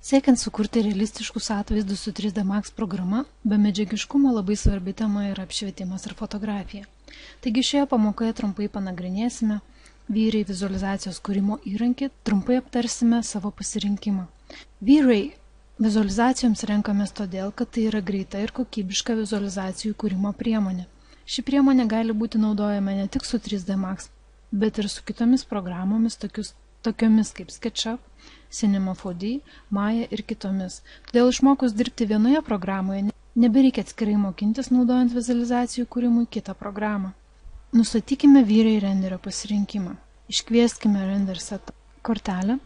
Siekiant sukurti realistiškus atvaizdus su 3D Max programa, be medžiagiškumo labai svarbi tema yra apšvietimas ir fotografija. Taigi šioje pamokoje trumpai panagrinėsime V-Ray vizualizacijos kūrimo įrankį, trumpai aptarsime savo pasirinkimą. V-Ray vizualizacijoms renkamės todėl, kad tai yra greita ir kokybiška vizualizacijų kūrimo priemonė. Ši priemonė gali būti naudojama ne tik su 3D Max, bet ir su kitomis programomis, tokiomis kaip SketchUp, Cinema 4D, Maya ir kitomis. Todėl išmokus dirbti vienoje programoje nebereikia atskirai mokintis naudojant vizualizacijų kūrimui kitą programą. Nustatykime V-Ray renderio pasirinkimą. Iškvieskime Render Set kortelę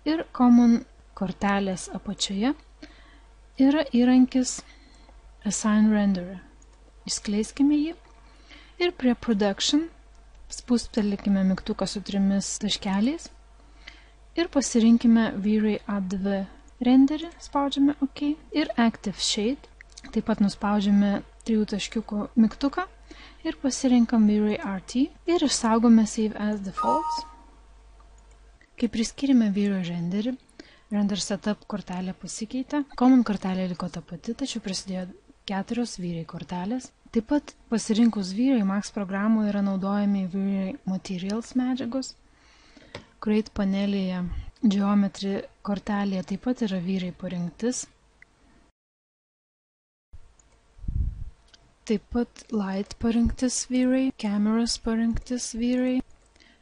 ir Common kortelės apačioje yra įrankis Assign Renderer. Išskleiskime jį ir prie Production spustelėkime mygtuką su 3 taškeliais ir pasirinkime V-Ray ADV renderį, spaudžiame OK ir Active Shade, taip pat nuspaudžiame 3 taškiukų mygtuką ir pasirinkam V-Ray RT ir išsaugome Save as Defaults. Kai priskyrime V-Ray renderį, Render Setup kortelė pasikeitė, Common kortelė liko ta pati, tačiau prisidėjo 4 V-Ray kortelės. Taip pat pasirinkus V-Ray Max programų yra naudojami V-Ray Materials medžiagos. Create panelėje Geometry kortelėje taip pat yra V-Ray parengtis. Taip pat Light parengtis V-Ray, Cameras parengtis V-Ray,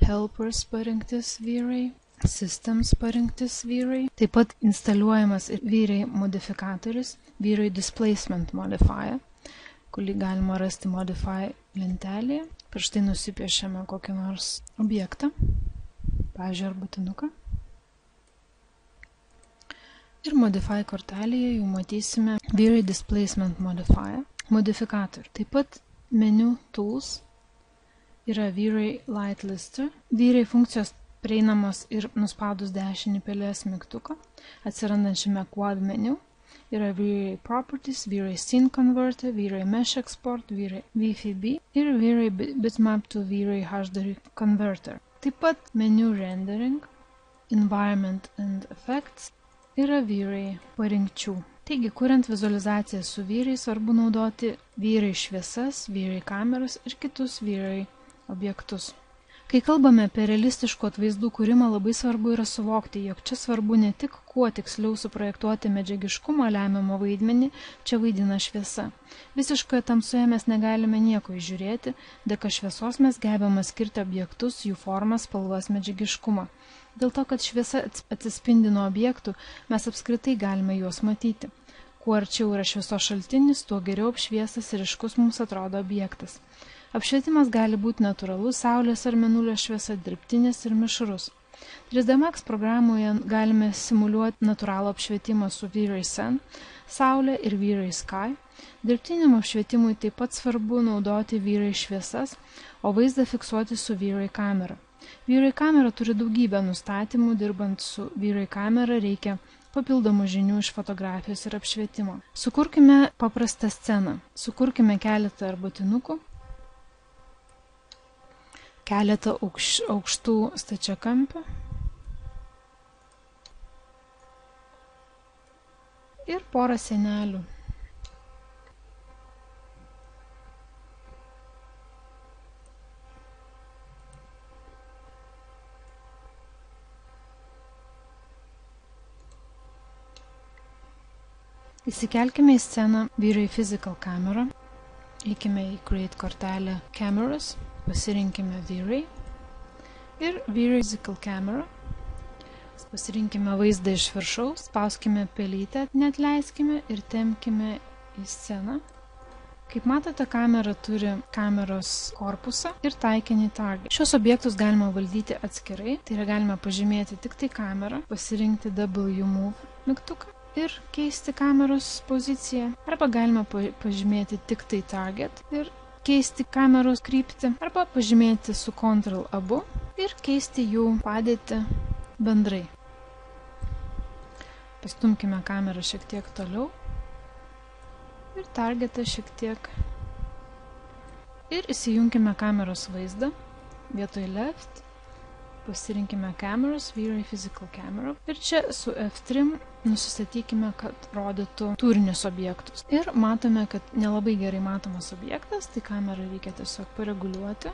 Helpers parengtis V-Ray, Systems parengtis V-Ray. Taip pat instaliuojamas ir V-Ray modifikatorius, V-Ray Displacement Modifier, kurį galima rasti Modify lentelėje. Prieš tai nusipiešiame kokį nors objektą, pavyzdžiui, arbatinuką. Ir Modify kortelėje jau matysime V-Ray Displacement Modifier, modifikatorių. Taip pat meniu Tools yra V-Ray Light Lister. V-Ray funkcijos prieinamos ir nuspaudus dešinį pelės mygtuką, atsirandančiame Quad meniu. Yra V-Ray Properties, V-Ray Scene Converter, V-Ray Mesh Export, V-Ray VFB ir V-Ray Bitmap to V-Ray HDR Converter. Taip pat meniu Rendering, Environment and Effects yra V-Ray parinkčių. Taigi, kuriant vizualizaciją su V-Ray, svarbu naudoti V-Ray šviesas, V-Ray kameras ir kitus V-Ray objektus. Kai kalbame apie realistiškų atvaizdų kūrimą, labai svarbu yra suvokti, jog čia svarbu ne tik kuo tiksliau suprojektuoti medžiagiškumo lemiamą vaidmenį, čia vaidina šviesa. Visiškoje tamsoje mes negalime nieko įžiūrėti, dėka šviesos mes gebame skirti objektus, jų formas, spalvas, medžiagiškumą. Dėl to, kad šviesa atsispindi nuo objektų, mes apskritai galime juos matyti. Kuo arčiau yra šviesos šaltinis, tuo geriau apšviestas ir ryškus mums atrodo objektas. Apšvietimas gali būti natūralus, saulės ar mėnulio šviesa, dirbtinis ir mišrus. 3D Max programoje galime simuliuoti natūralų apšvietimą su V-Ray Sun, saulė ir V-Ray Sky. Dirbtiniam apšvietimui taip pat svarbu naudoti V-Ray šviesas, o vaizdą fiksuoti su V-Ray kamera. V-Ray kamera turi daugybę nustatymų, dirbant su V-Ray kamera reikia papildomų žinių iš fotografijos ir apšvietimo. Sukurkime paprastą sceną. Sukurkime keletą arbatinukų, keletą aukštų stačiakampių ir porą sienelių. Įsikelkime į sceną V-Ray Physical Camera, eikime į Create kortelę Cameras, pasirinkime V-Ray ir V-Ray Physical Camera, pasirinkime vaizdą iš viršaus, spauskime pelytę, neatleiskime ir tempkime į sceną. Kaip matote, kamera turi kameros korpusą ir taikinį target. Šios objektus galima valdyti atskirai, tai yra galima pažymėti tik tai kamerą, pasirinkti W Move mygtuką ir keisti kameros poziciją, arba galima pažymėti tik tai target ir keisti kameros kryptį, arba pažymėti su Ctrl abu ir keisti jų padėtį bendrai. Pastumkime kamerą šiek tiek toliau ir targetą šiek tiek. Ir įsijunkime kameros vaizdą vietoj left pasirinkime Cameras, V-Ray Physical Camera ir čia su F-Trim nusistatykime, kad rodytų turinius objektus. Ir matome, kad nelabai gerai matomas objektas, tai kamerą reikia tiesiog pareguliuoti.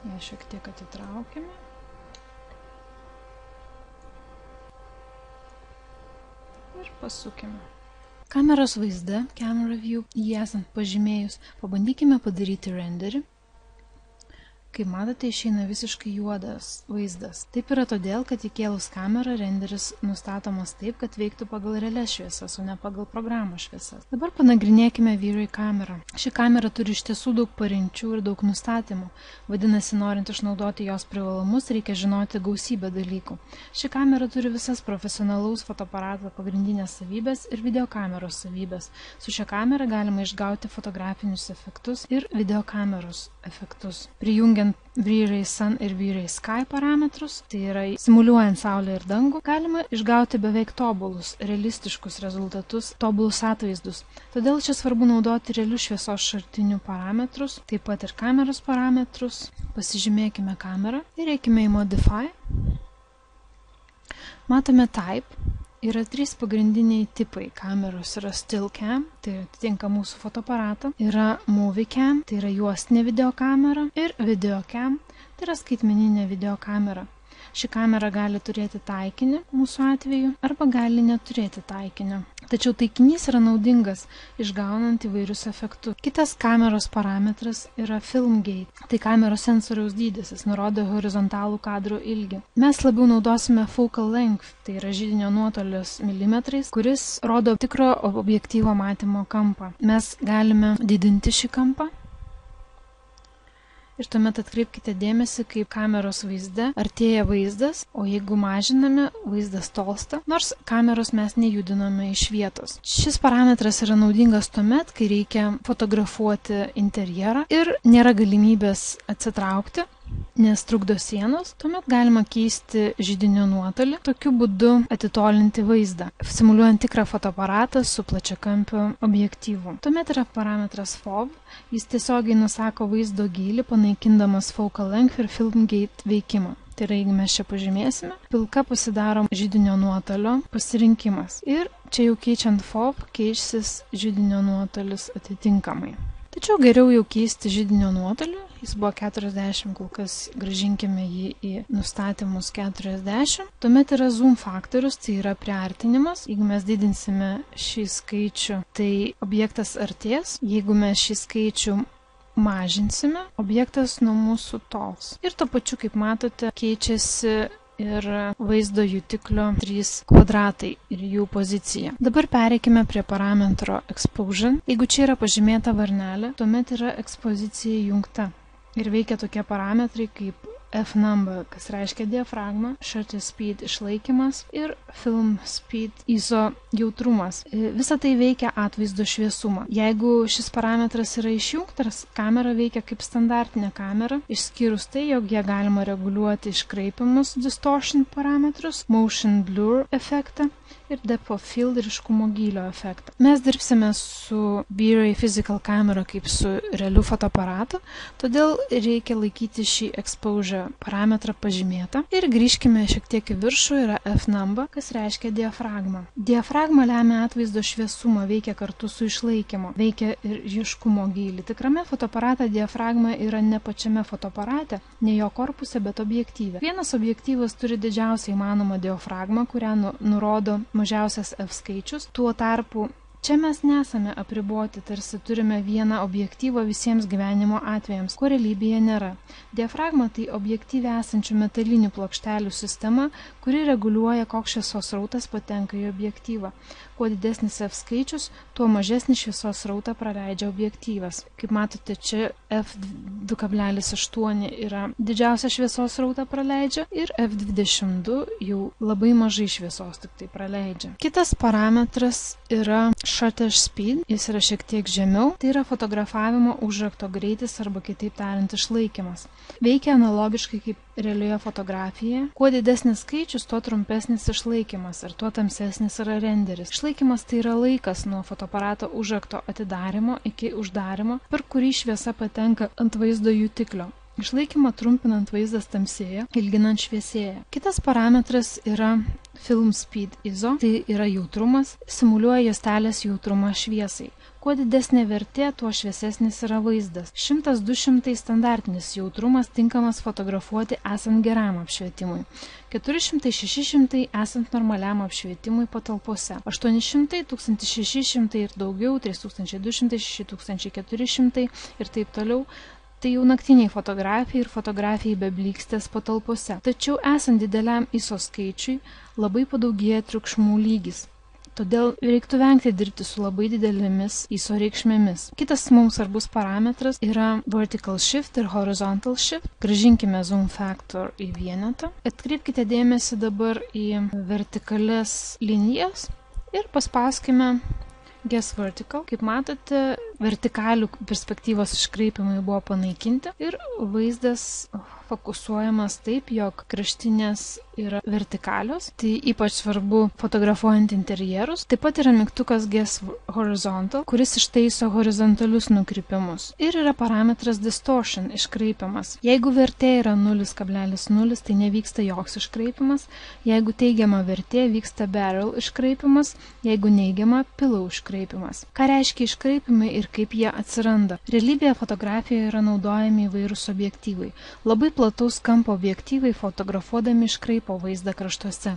Ją šiek tiek atitraukime. Ir pasukime. Kameros vaizde, Camera View, jį esant pažymėjus, pabandykime padaryti renderį. Kaip matote, išeina visiškai juodas vaizdas. Taip yra todėl, kad įkėlus kamerą renderis nustatomas taip, kad veiktų pagal realias šviesas, o ne pagal programos šviesas. Dabar panagrinėkime V-Ray kamerą. Ši kamera turi iš tiesų daug parinčių ir daug nustatymų. Vadinasi, norint išnaudoti jos privalumus, reikia žinoti gausybę dalykų. Ši kamera turi visas profesionalaus fotoaparato pagrindinės savybės ir videokameros savybės. Su šia kamera galima išgauti fotografinius efektus ir videokameros efektus. Prijungiant V-Ray Sun ir V-Ray Sky parametrus, tai yra simuliuojant Saulę ir dangų, galima išgauti beveik tobulus, realistiškus rezultatus, tobulus atvaizdus. Todėl čia svarbu naudoti realius šviesos šaltinių parametrus, taip pat ir kameros parametrus. Pasižymėkime kamerą ir eikime į Modify. Matome Type. Yra 3 pagrindiniai tipai kameros. Yra Still Cam, tai atitinka mūsų fotoaparatą. Yra Movie Cam, tai yra juostinė videokamera. Ir Video Cam, tai yra skaitmeninė videokamera. Ši kamera gali turėti taikinį, mūsų atveju, arba gali neturėti taikinio. Tačiau taikinys yra naudingas, išgaunant įvairius efektus. Kitas kameros parametras yra Film Gate. Tai kameros sensoriaus dydis, jis nurodo horizontalų kadro ilgį. Mes labiau naudosime Focal Length, tai yra židinio nuotolis milimetrais, kuris rodo tikro objektyvo matymo kampą. Mes galime didinti šį kampą. Ir tuomet atkreipkite dėmesį, kaip kameros vaizde artėja vaizdas, o jeigu mažiname, vaizdas tolsta, nors kameros mes nejudiname iš vietos. Šis parametras yra naudingas tuomet, kai reikia fotografuoti interjerą ir nėra galimybės atsitraukti, nes trukdo sienos, tuomet galima keisti židinio nuotolį, tokiu būdu atitolinti vaizdą, simuliuojant tikrą fotoaparatą su plačiakampiu objektyvu. Tuomet yra parametras FOV, jis tiesiogiai nusako vaizdo gylį, panaikindamas Focal Length ir Film Gate veikimą. Tai yra, jeigu mes čia pažymėsime, pilka pasidaro židinio nuotolio pasirinkimas. Ir čia jau keičiant FOV, keisis židinio nuotolis atitinkamai. Tačiau geriau jau keisti židinio nuotolį, jis buvo 40, kol kas grąžinkime jį į nustatymus 40. Tuomet yra zoom faktorius, tai yra priartinimas. Jeigu mes didinsime šį skaičių, tai objektas artės. Jeigu mes šį skaičių mažinsime, objektas nuo mūsų tols. Ir tuo pačiu, kaip matote, keičiasi ir vaizdo jutiklio 3 kvadratai ir jų pozicija. Dabar pereikime prie parametro Exposure. Jeigu čia yra pažymėta varnelė, tuomet yra ekspozicija įjungta. Ir veikia tokie parametrai kaip F-number, kas reiškia diafragma, shutter speed išlaikymas ir film speed ISO jautrumas. Visa tai veikia atvaizdo šviesumą. Jeigu šis parametras yra išjungtas, kamera veikia kaip standartinė kamera, išskyrus tai, jog ją galima reguliuoti iškraipimus distortion parametrus, motion blur efektą ir depth of field ryškumo gylio efektą. Mes dirbsime su V-Ray Physical Camera kaip su realiu fotoaparatu, todėl reikia laikyti šį exposure parametrą pažymėtą. Ir grįžkime šiek tiek į viršų, yra F-number, kas reiškia diafragmą. Diafragma lemia atvaizdo šviesumą, veikia kartu su išlaikymu, veikia ir ryškumo gylį. Tikrame fotoaparate diafragma yra ne pačiame fotoaparate, ne jo korpuse, bet objektyve. Vienas objektyvas turi didžiausią įmanomą diafragmą, kurią nurodo mažiausias F skaičius. Tuo tarpu čia mes nesame apriboti, tarsi turime vieną objektyvą visiems gyvenimo atvejams, ko realybėje nėra. Diafragma tai objektyve esančių metalinių plokštelių sistema, kuri reguliuoja, koks šviesos srautas patenka į objektyvą. Kuo didesnis F skaičius, tuo mažesnį šviesos srautą praleidžia objektyvas. Kaip matote, čia F2,8 yra didžiausia šviesos srautą praleidžia ir F22 jau labai mažai šviesos tik tai praleidžia. Kitas parametras yra shutter speed, jis yra šiek tiek žemiau, tai yra fotografavimo užrakto greitis arba kitaip tariant išlaikymas. Veikia analogiškai kaip realioje fotografijoje. Kuo didesnis skaičius, tuo trumpesnis išlaikymas ir tuo tamsesnis yra renderis. Išlaikymas tai yra laikas nuo fotoaparato užrakto atidarimo iki uždarimo, per kurį šviesa patenka ant vaizdo jutiklio. Išlaikymą trumpinant vaizdas tamsėja, ilginant šviesėja. Kitas parametras yra film speed ISO, tai yra jautrumas, simuliuoja juostelės jautrumą šviesai. Kuo didesnė vertė, tuo šviesesnis yra vaizdas. 100-200 standartinis jautrumas tinkamas fotografuoti esant geram apšvietimui. 400-600 esant normaliam apšvietimui patalpose. 800, 1600 ir daugiau, 3200, 6400 ir taip toliau. Tai jau naktiniai fotografijai ir fotografijai be blykstės patalpose. Tačiau esant dideliam ISO skaičiui, labai padaugėja triukšmų lygis. Todėl reiktų vengti dirbti su labai didelėmis ISO reikšmėmis. Kitas mums svarbus parametras yra vertical shift ir horizontal shift. Grąžinkime zoom factor į vienetą. Atkreipkite dėmesį dabar į vertikalias linijas ir paspauskime Guess Vertical. Kaip matote, vertikalių perspektyvos iškraipimai buvo panaikinti ir vaizdas fokusuojamas taip, jog kraštinės yra vertikalios. Tai ypač svarbu fotografuojant interjerus. Taip pat yra mygtukas Guess Horizontal, kuris ištaiso horizontalius nukrypimus. Ir yra parametras Distortion iškraipimas. Jeigu vertė yra 0,0, tai nevyksta joks iškraipimas. Jeigu teigiama vertė, vyksta barrel iškraipimas. Jeigu neigiama, pillow iškraipimas. Ką reiškia iškraipimai ir kaip jie atsiranda? Realybėje fotografijoje yra naudojami įvairūs objektyvai. Labai plataus kampo objektyvai fotografuodami iškraipo vaizdą kraštuose.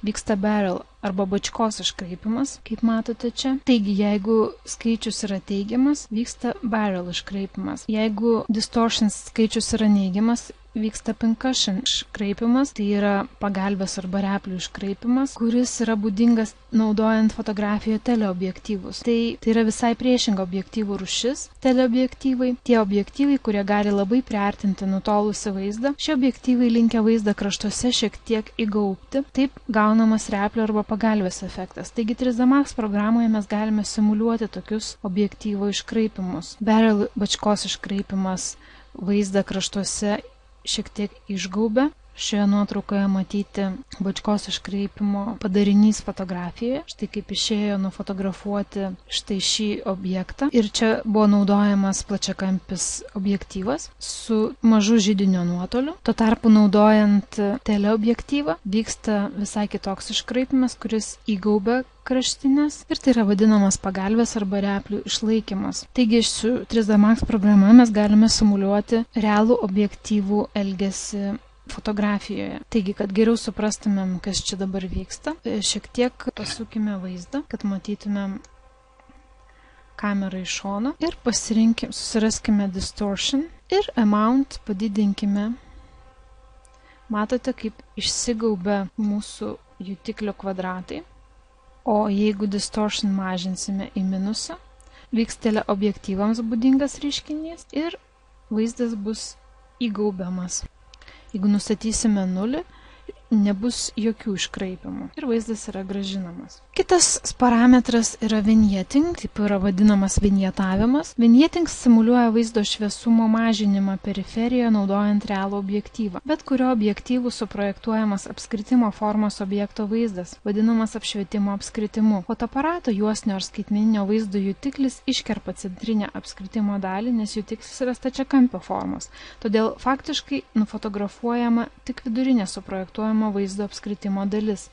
Vyksta barrel arba bačkos iškraipimas, kaip matote čia. Taigi, jeigu skaičius yra teigiamas, vyksta barrel iškraipimas. Jeigu distortion skaičius yra neigiamas, vyksta pincushion iškraipimas, tai yra pagalbės arba replių iškraipimas, kuris yra būdingas naudojant fotografijoje teleobjektyvus. Tai yra visai priešinga objektyvų rūšis. Teleobjektyvai, tie objektyvai, kurie gali labai priartinti nutolusią vaizdą. Šie objektyvai linkia vaizdą kraštuose šiek tiek įgaubti. Taip gaunamas replio arba pagalbės efektas. Taigi 3D Max programoje mes galime simuliuoti tokius objektyvo iškraipimus. Barrel bačkos iškraipimas vaizdą kraštuose šiek tiek išgaubia. Šioje nuotraukoje matyti bačkos iškreipimo padarinys fotografijoje. Štai kaip išėjo nufotografuoti štai šį objektą. Ir čia buvo naudojamas plačiakampis objektyvas su mažu židinio nuotoliu. Tuo tarpu naudojant teleobjektyvą vyksta visai kitoks iškraipimas, kuris įgaubia kraštinės ir tai yra vadinamas pagalbės arba replių išlaikymas. Taigi su 3D Max programa mes galime simuliuoti realų objektyvų elgesį fotografijoje. Taigi, kad geriau suprastumėm, kas čia dabar vyksta, šiek tiek pasukime vaizdą, kad matytumėm kamerą iš šono ir susiraskime distortion ir amount padidinkime. Matote, kaip išsigaubia mūsų jutiklio kvadratai. O jeigu distortion mažinsime į minusą, vyks teleobjektyvams būdingas reiškinys ir vaizdas bus įgaubiamas. Jeigu nustatysime 0, nebus jokių iškraipimų ir vaizdas yra grąžinamas. Kitas parametras yra vignetting, taip yra vadinamas vignetavimas. Vignetting simuliuoja vaizdo šviesumo mažinimą periferijoje naudojant realų objektyvą. Bet kurio objektyvų suprojektuojamas apskritimo formos objekto vaizdas, vadinamas apšvietimo apskritimu. Fotoaparato juostinio ar skaitmeninio vaizdo jutiklis iškerpa centrinę apskritimo dalį, nes jutiklis yra stačiakampio formos. Todėl faktiškai nufotografuojama tik vidurinė suprojektuojama vaizdo apskritimo dalis.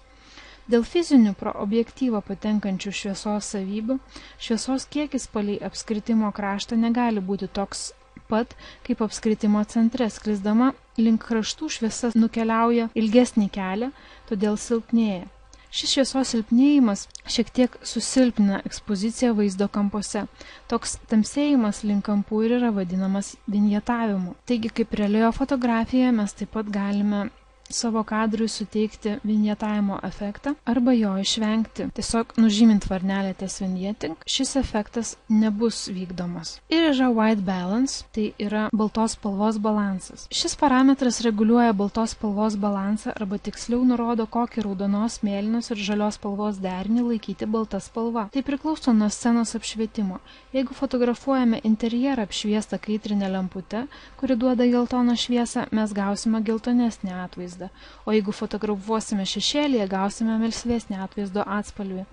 Dėl fizinių pro objektyvą patenkančių šviesos savybių, šviesos kiekis palei apskritimo kraštą negali būti toks pat kaip apskritimo centre. Sklisdama link kraštų šviesa nukeliauja ilgesnį kelią, todėl silpnėja. Šis šviesos silpnėjimas šiek tiek susilpnina ekspoziciją vaizdo kampuose. Toks tamsėjimas link kampų ir yra vadinamas vignetavimu. Taigi, kaip realioje fotografijoje mes taip pat galime savo kadrui suteikti vinjetavimo efektą arba jo išvengti. Tiesiog nužymint varnelę ties vinjetting, šis efektas nebus vykdomas. Ir yra white balance, tai yra baltos spalvos balansas. Šis parametras reguliuoja baltos spalvos balansą arba tiksliau nurodo, kokį raudonos, mėlynos ir žalios spalvos derinį laikyti balta spalva. Tai priklauso nuo scenos apšvietimo. Jeigu fotografuojame interjerą apšviestą kaitrinę lemputę, kuri duoda geltoną šviesą, mes gausime geltonesnį atvaizdą. O jeigu fotografuosime šešėlyje, gausime melsvesnį atvaizdo atspalvį.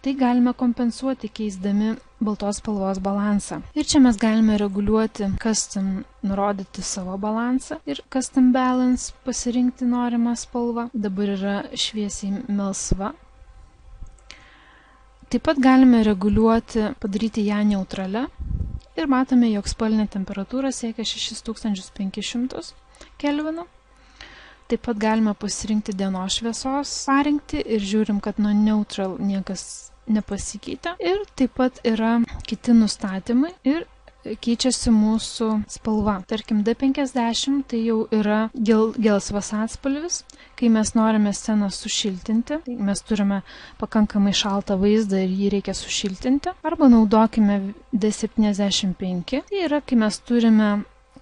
Tai galime kompensuoti keisdami baltos spalvos balansą. Ir čia mes galime reguliuoti custom, nurodyti savo balansą ir custom balance pasirinkti norimą spalvą. Dabar yra šviesiai melsva. Taip pat galime reguliuoti, padaryti ją neutralią. Ir matome, jog spalvinė temperatūra siekia 6500 kelvinų. Taip pat galime pasirinkti dienos šviesos parinkti ir žiūrim, kad nuo neutral niekas nepasikeitė. Ir taip pat yra kiti nustatymai ir keičiasi mūsų spalva. Tarkim, D50 tai jau yra gelsvas atspalvis, kai mes norime sceną sušiltinti. Tai mes turime pakankamai šaltą vaizdą ir jį reikia sušiltinti. Arba naudokime D75. Tai yra, kai mes turime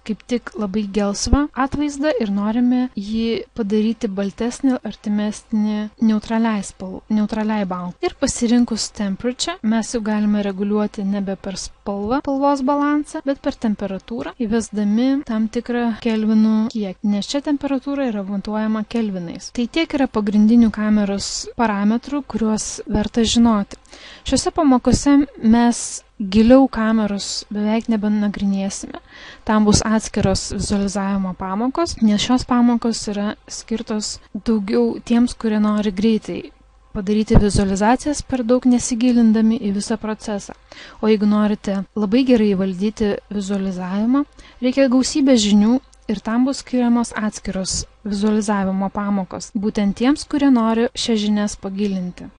kaip tik labai gelsvą atvaizdą ir norime jį padaryti baltesnį, artimesnį neutraliai balai. Ir pasirinkus temperature, mes jau galime reguliuoti nebe per spalvos balansą, bet per temperatūrą, įvesdami tam tikrą kelvinų kiekį, nes čia temperatūra yra matuojama kelvinais. Tai tiek yra pagrindinių kameros parametrų, kuriuos verta žinoti. Šiuose pamokose mes giliau kameros beveik nebenagrinėsime. Tam bus atskiros vizualizavimo pamokos, nes šios pamokos yra skirtos daugiau tiems, kurie nori greitai padaryti vizualizacijas per daug nesigilindami į visą procesą. O jeigu norite labai gerai valdyti vizualizavimą, reikia gausybės žinių ir tam bus skiriamos atskiros vizualizavimo pamokos, būtent tiems, kurie nori šias žinias pagilinti.